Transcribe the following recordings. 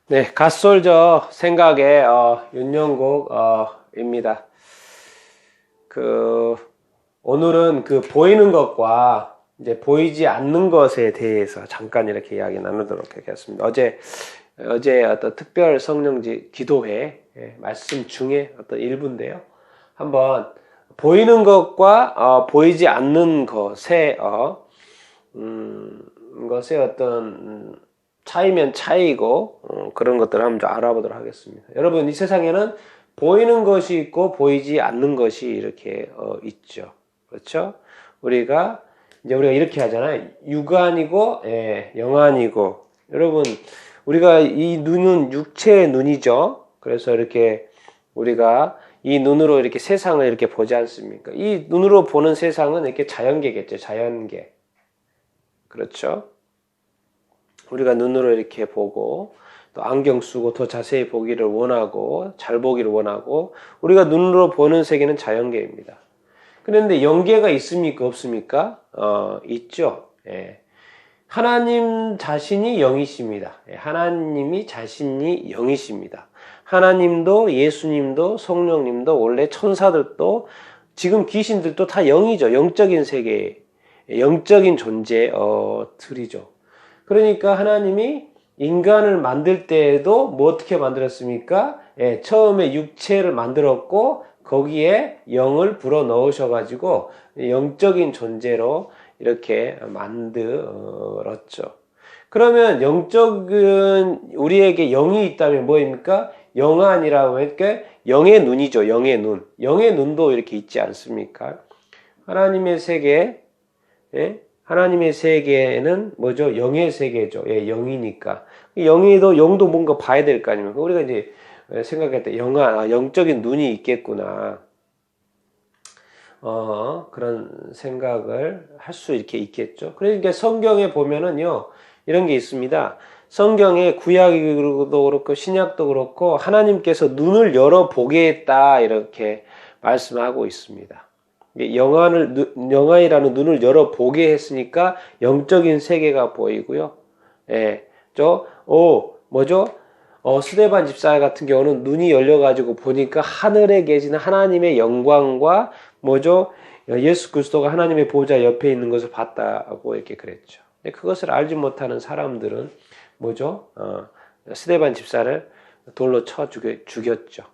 네, 갓솔저 생각의 윤영국입니다. 오늘은 보이는 것과 이제 보이지 않는 것에 대해서 잠깐 이렇게 이야기 나누도록 하겠습니다. 어제 어떤 특별 성령지 기도회 말씀 중에 어떤 일부인데요. 한번 보이는 것과 보이지 않는 것의 것의 어떤 차이면 차이고 그런 것들을 한번 좀 알아보도록 하겠습니다. 여러분, 이 세상에는 보이는 것이 있고 보이지 않는 것이 이렇게 있죠. 그렇죠? 우리가 이렇게 하잖아요. 육안이고 영안이고. 여러분, 우리가 이 눈은 육체의 눈이죠. 그래서 이렇게 우리가 이 눈으로 이렇게 세상을 이렇게 보지 않습니까? 이 눈으로 보는 세상은 이렇게 자연계겠죠. 자연계. 그렇죠? 우리가 눈으로 이렇게 보고 또 안경 쓰고 더 자세히 보기를 원하고 잘 보기를 원하고 우리가 눈으로 보는 세계는 자연계입니다. 그런데 영계가 있습니까? 없습니까? 있죠. 예. 하나님 자신이 영이십니다. 예. 하나님이 자신이 영이십니다. 하나님도 예수님도 성령님도 원래 천사들도 지금 귀신들도 다 영이죠. 영적인 세계, 영적인 존재들이죠. 그러니까 하나님이 인간을 만들 때에도 뭐 어떻게 만들었습니까? 처음에 육체를 만들었고 거기에 영을 불어 넣으셔가지고 영적인 존재로 이렇게 만들었죠. 그러면 영적인 우리에게 영이 있다면 뭐입니까? 영안이라고 하니까 영의 눈이죠. 영의 눈. 영의 눈도 이렇게 있지 않습니까? 하나님의 세계, 하나님의 세계는 뭐죠? 영의 세계죠. 영이니까. 영도 뭔가 봐야 될 거 아닙니까? 우리가 이제 생각할 때 영적인 눈이 있겠구나. 그런 생각을 할 수 이렇게 있겠죠. 그러니까 성경에 보면은요, 이런 게 있습니다. 성경에 구약도 그렇고 신약도 그렇고 하나님께서 눈을 열어보게 했다. 이렇게 말씀하고 있습니다. 영안이라는 눈을 열어보게 했으니까 영적인 세계가 보이고요. 스데반 집사 같은 경우는 눈이 열려가지고 보니까 하늘에 계시는 하나님의 영광과 예수 그리스도가 하나님의 보좌 옆에 있는 것을 봤다고 이렇게 그랬죠. 근데 그것을 알지 못하는 사람들은 스데반 집사를 돌로 쳐 죽였죠.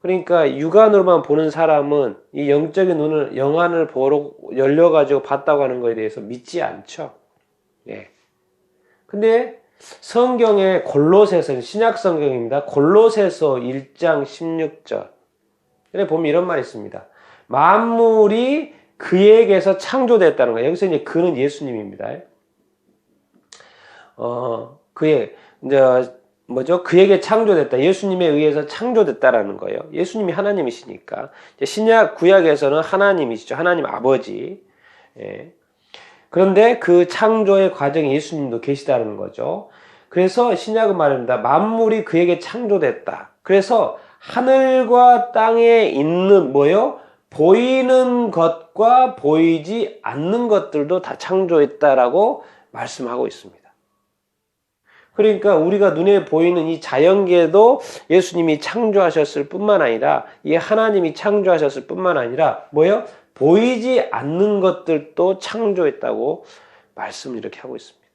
그러니까 육안으로만 보는 사람은 이 영적인 눈을 영안을 보러 열려가지고 봤다고 하는 것에 대해서 믿지 않죠. 근데 성경의 골로새서, 신약 성경입니다. 골로새서 1장 16절. 보면 이런 말이 있습니다. 만물이 그에게서 창조됐다는 거예요. 여기서 이제 그는 예수님입니다. 그에게 창조됐다. 예수님에 의해서 창조됐다라는 거예요. 예수님이 하나님이시니까. 신약, 구약에서는 하나님이시죠. 하나님 아버지. 그런데 그 창조의 과정에 예수님도 계시다는 거죠. 그래서 신약은 말합니다. 만물이 그에게 창조됐다. 그래서 하늘과 땅에 있는 보이는 것과 보이지 않는 것들도 다 창조했다라고 말씀하고 있습니다. 그러니까 우리가 눈에 보이는 이 자연계도 예수님이 창조하셨을 뿐만 아니라 이 하나님이 창조하셨을 뿐만 아니라 보이지 않는 것들도 창조했다고 말씀을 이렇게 하고 있습니다.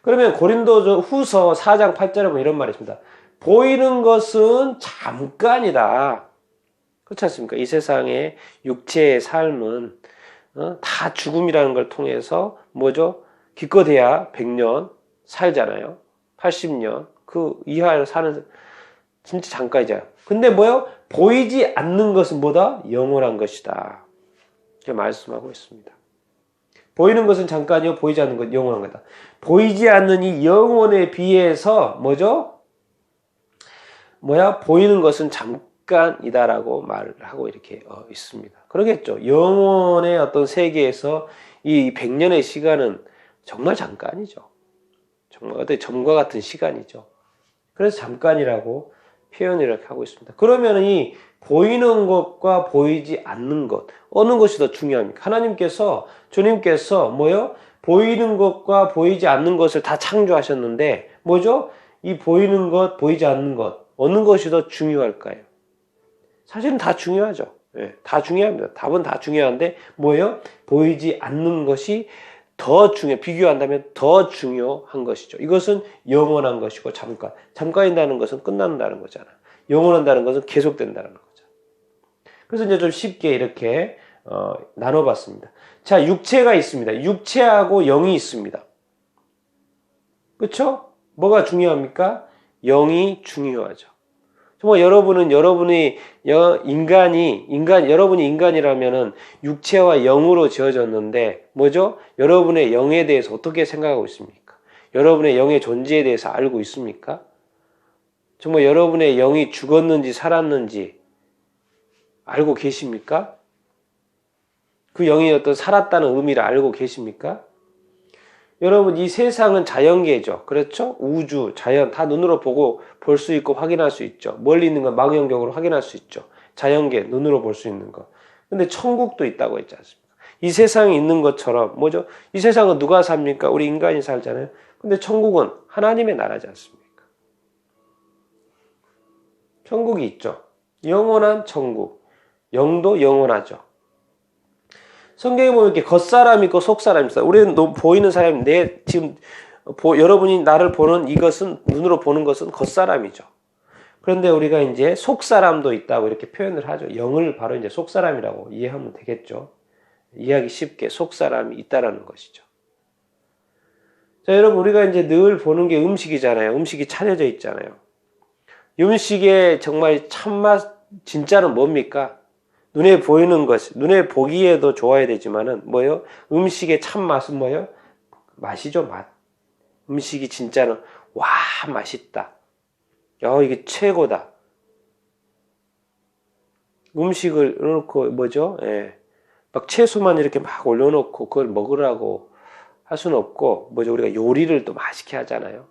그러면 고린도 후서 4장 8절에 보면 이런 말이 있습니다. 보이는 것은 잠깐이다. 그렇지 않습니까? 이 세상의 육체의 삶은 다 죽음이라는 걸 통해서 기껏해야 100년 살잖아요. 80년 그 이하로 사는 진짜 잠깐이잖아요. 근데 보이지 않는 것은 뭐다? 영원한 것이다. 이렇게 말씀하고 있습니다. 보이는 것은 잠깐이요, 보이지 않는 것은 영원한 거다. 보이지 않는 이 영혼에 비해서 보이는 것은 잠깐이다라고 말을 하고 이렇게 있습니다. 그러겠죠. 영혼의 어떤 세계에서 이 100년의 시간은 정말 잠깐이죠. 정말 어떤 점과 같은 시간이죠. 그래서 잠깐이라고 표현을 이렇게 하고 있습니다. 그러면 이 보이는 것과 보이지 않는 것, 어느 것이 더 중요합니까? 주님께서 보이는 것과 보이지 않는 것을 다 창조하셨는데, 이 보이는 것, 보이지 않는 것, 어느 것이 더 중요할까요? 사실은 다 중요하죠. 예, 다 중요합니다. 답은 다 중요한데 뭐예요? 보이지 않는 것이 더 비교한다면 더 중요한 것이죠. 이것은 영원한 것이고 잠깐이라는 것은 끝난다는 거잖아. 영원한다는 것은 계속된다는 거죠. 그래서 이제 좀 쉽게 이렇게 나눠봤습니다. 자, 육체가 있습니다. 육체하고 영이 있습니다. 그렇죠? 뭐가 중요합니까? 영이 중요하죠. 정말 여러분이 인간이라면은 육체와 영으로 지어졌는데 뭐죠? 여러분의 영에 대해서 어떻게 생각하고 있습니까? 여러분의 영의 존재에 대해서 알고 있습니까? 정말 여러분의 영이 죽었는지 살았는지 알고 계십니까? 그 영이 어떤 살았다는 의미를 알고 계십니까? 여러분, 이 세상은 자연계죠. 그렇죠? 우주, 자연 다 눈으로 보고 볼 수 있고 확인할 수 있죠. 멀리 있는 건 망원경으로 확인할 수 있죠. 자연계, 눈으로 볼 수 있는 거. 근데 천국도 있다고 했지 않습니까? 이 세상에 있는 것처럼 뭐죠? 이 세상은 누가 삽니까? 우리 인간이 살잖아요. 근데 천국은 하나님의 나라지 않습니까? 천국이 있죠. 영원한 천국. 영도 영원하죠. 성경에 보면 이렇게 겉사람 있고 속사람이 있어요. 우리는 보이는 사람이 여러분이 나를 보는 이것은 눈으로 보는 것은 겉사람이죠. 그런데 우리가 이제 속사람도 있다고 이렇게 표현을 하죠. 영을 바로 이제 속사람이라고 이해하면 되겠죠. 이해하기 쉽게 속사람이 있다라는 것이죠. 자, 여러분 우리가 이제 늘 보는 게 음식이잖아요. 음식이 차려져 있잖아요. 음식의 정말 참맛 진짜는 뭡니까? 눈에 보이는 것, 눈에 보기에도 좋아야 되지만은 뭐예요? 음식의 참맛은 뭐예요? 맛이죠, 맛. 음식이 진짜는 와, 맛있다. 이게 최고다. 음식을 넣고 뭐죠? 예. 막 채소만 이렇게 막 올려놓고 그걸 먹으라고 할 수는 없고 뭐죠? 우리가 요리를 또 맛있게 하잖아요.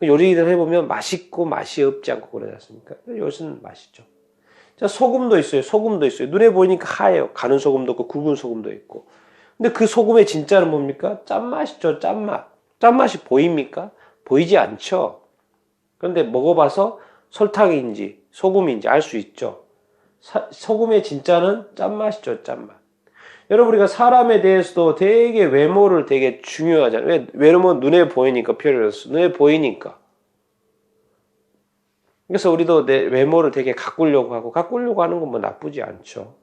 요리를 해보면 맛있고 맛이 없지 않고 그러지 않습니까? 이것은 맛있죠. 자, 소금도 있어요. 소금도 있어요. 눈에 보이니까 하얘요. 가는 소금도 있고 굵은 소금도 있고. 근데 그 소금의 진짜는 뭡니까? 짠맛이죠. 짠맛. 짠맛이 보입니까? 보이지 않죠. 그런데 먹어봐서 설탕인지 소금인지 알 수 있죠. 소금의 진짜는 짠맛이죠. 짠맛. 여러분 우리가 사람에 대해서도 되게 외모를 되게 중요하잖아요. 왜? 외모는 눈에 보이니까 표현해서 눈에 보이니까. 그래서 우리도 내 외모를 되게 가꾸려고 하는 건 뭐 나쁘지 않죠.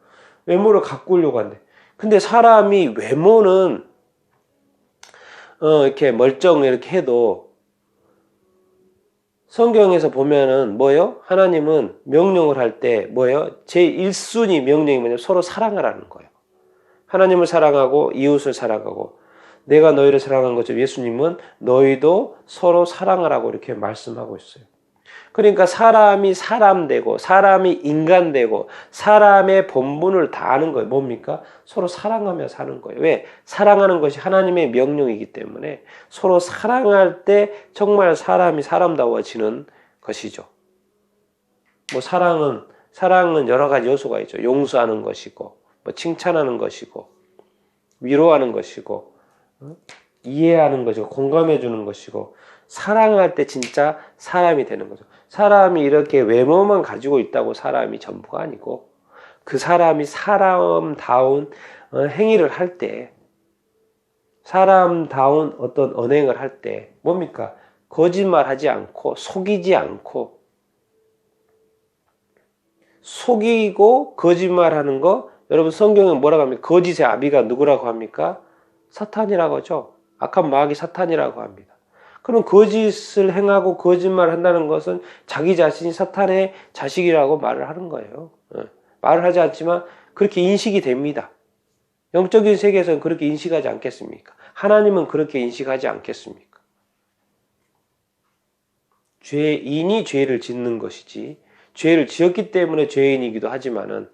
외모를 가꾸려고 하는데. 근데 사람이 외모는, 이렇게 멀쩡 이렇게 해도 성경에서 보면은 뭐예요? 하나님은 명령을 할 때 뭐예요? 제1순위 명령이 뭐냐면 서로 사랑하라는 거예요. 하나님을 사랑하고 이웃을 사랑하고 내가 너희를 사랑한 것처럼 예수님은 너희도 서로 사랑하라고 이렇게 말씀하고 있어요. 그러니까 사람이 사람 되고 사람이 인간 되고 사람의 본분을 다하는 거예요. 뭡니까? 서로 사랑하며 사는 거예요. 왜? 사랑하는 것이 하나님의 명령이기 때문에 서로 사랑할 때 정말 사람이 사람다워지는 것이죠. 뭐 사랑은 여러 가지 요소가 있죠. 용서하는 것이고 뭐 칭찬하는 것이고 위로하는 것이고 이해하는 것이고 공감해 주는 것이고 사랑할 때 진짜 사람이 되는 거죠. 사람이 이렇게 외모만 가지고 있다고 사람이 전부가 아니고 그 사람이 사람다운 행위를 할 때 사람다운 어떤 언행을 할 때 뭡니까? 거짓말하지 않고 속이지 않고 속이고 거짓말하는 거 여러분 성경은 뭐라고 합니까? 거짓의 아비가 누구라고 합니까? 사탄이라고 하죠. 악한 마귀 사탄이라고 합니다. 그럼 거짓을 행하고 거짓말을 한다는 것은 자기 자신이 사탄의 자식이라고 말을 하는 거예요. 말을 하지 않지만 그렇게 인식이 됩니다. 영적인 세계에서는 그렇게 인식하지 않겠습니까? 하나님은 그렇게 인식하지 않겠습니까? 죄인이 죄를 짓는 것이지 죄를 지었기 때문에 죄인이기도 하지만은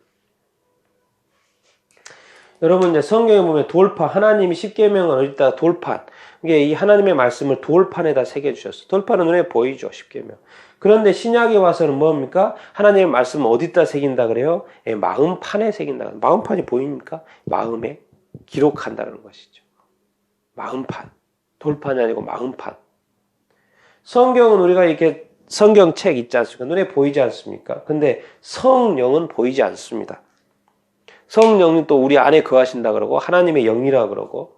여러분 이제 성경에 보면 돌판 하나님이 십계명을 어디다 돌판 이게 이 하나님의 말씀을 돌판에다 새겨주셨어요. 돌판은 눈에 보이죠. 십계명. 그런데 신약에 와서는 뭡니까? 하나님의 말씀을 어디다 새긴다 그래요? 마음판에 새긴다. 마음판이 보입니까? 마음에 기록한다는 것이죠. 마음판. 돌판이 아니고 마음판. 성경은 우리가 이렇게 성경책 있지 않습니까? 눈에 보이지 않습니까? 근데 성령은 보이지 않습니다. 성령님 또 우리 안에 거하신다 그러고 하나님의 영이라 그러고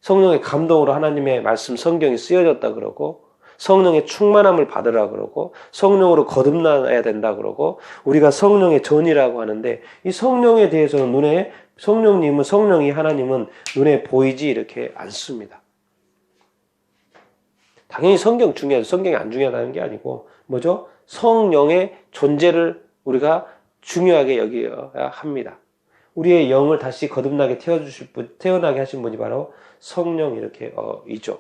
성령의 감동으로 하나님의 말씀 성경이 쓰여졌다 그러고 성령의 충만함을 받으라 그러고 성령으로 거듭나야 된다 그러고 우리가 성령의 전이라고 하는데 이 성령에 대해서는 성령이 하나님은 눈에 보이지 이렇게 않습니다. 당연히 성경 중요하죠. 성경이 안 중요하다는 게 아니고 뭐죠? 성령의 존재를 우리가 중요하게 여겨야 합니다. 우리의 영을 다시 거듭나게 태어나게 하신 분이 바로 성령 이죠.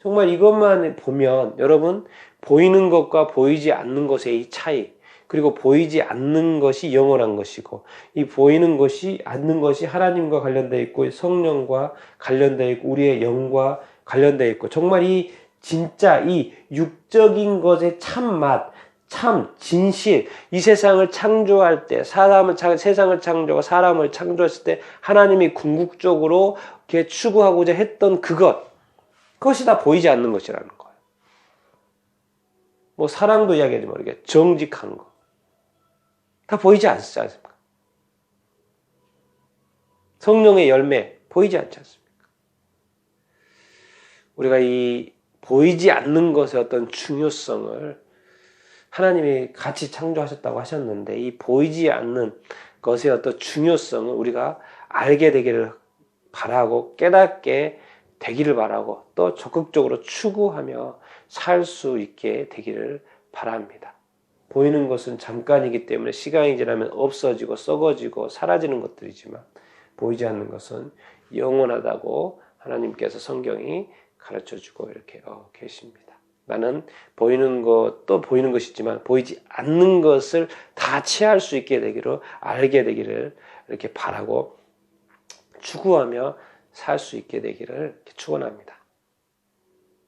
정말 이것만 보면 여러분 보이는 것과 보이지 않는 것의 이 차이 그리고 보이지 않는 것이 영원한 것이고 이 보이는 것이 않는 것이 하나님과 관련되어 있고 성령과 관련되어 있고 우리의 영과 관련되어 있고 정말 이 진짜 이 육적인 것의 참맛 참 진실 이 세상을 창조할 때 세상을 창조하고 사람을 창조했을 때 하나님이 궁극적으로 이렇게 추구하고자 했던 그것이 다 보이지 않는 것이라는 거예요. 뭐 사랑도 이야기하지 모르게 정직한 거 다 보이지 않지 않습니까? 성령의 열매 보이지 않지 않습니까? 우리가 이 보이지 않는 것의 어떤 중요성을 하나님이 같이 창조하셨다고 하셨는데 이 보이지 않는 것의 어떤 중요성을 우리가 알게 되기를 바라고 깨닫게 되기를 바라고 또 적극적으로 추구하며 살 수 있게 되기를 바랍니다. 보이는 것은 잠깐이기 때문에 시간이 지나면 없어지고 썩어지고 사라지는 것들이지만 보이지 않는 것은 영원하다고 하나님께서 성경이 가르쳐주고 이렇게 계십니다. 나는 보이는 것도 보이는 것이지만 보이지 않는 것을 다 취할 수 있게 되기로 알게 되기를 이렇게 바라고 추구하며 살 수 있게 되기를 축원합니다.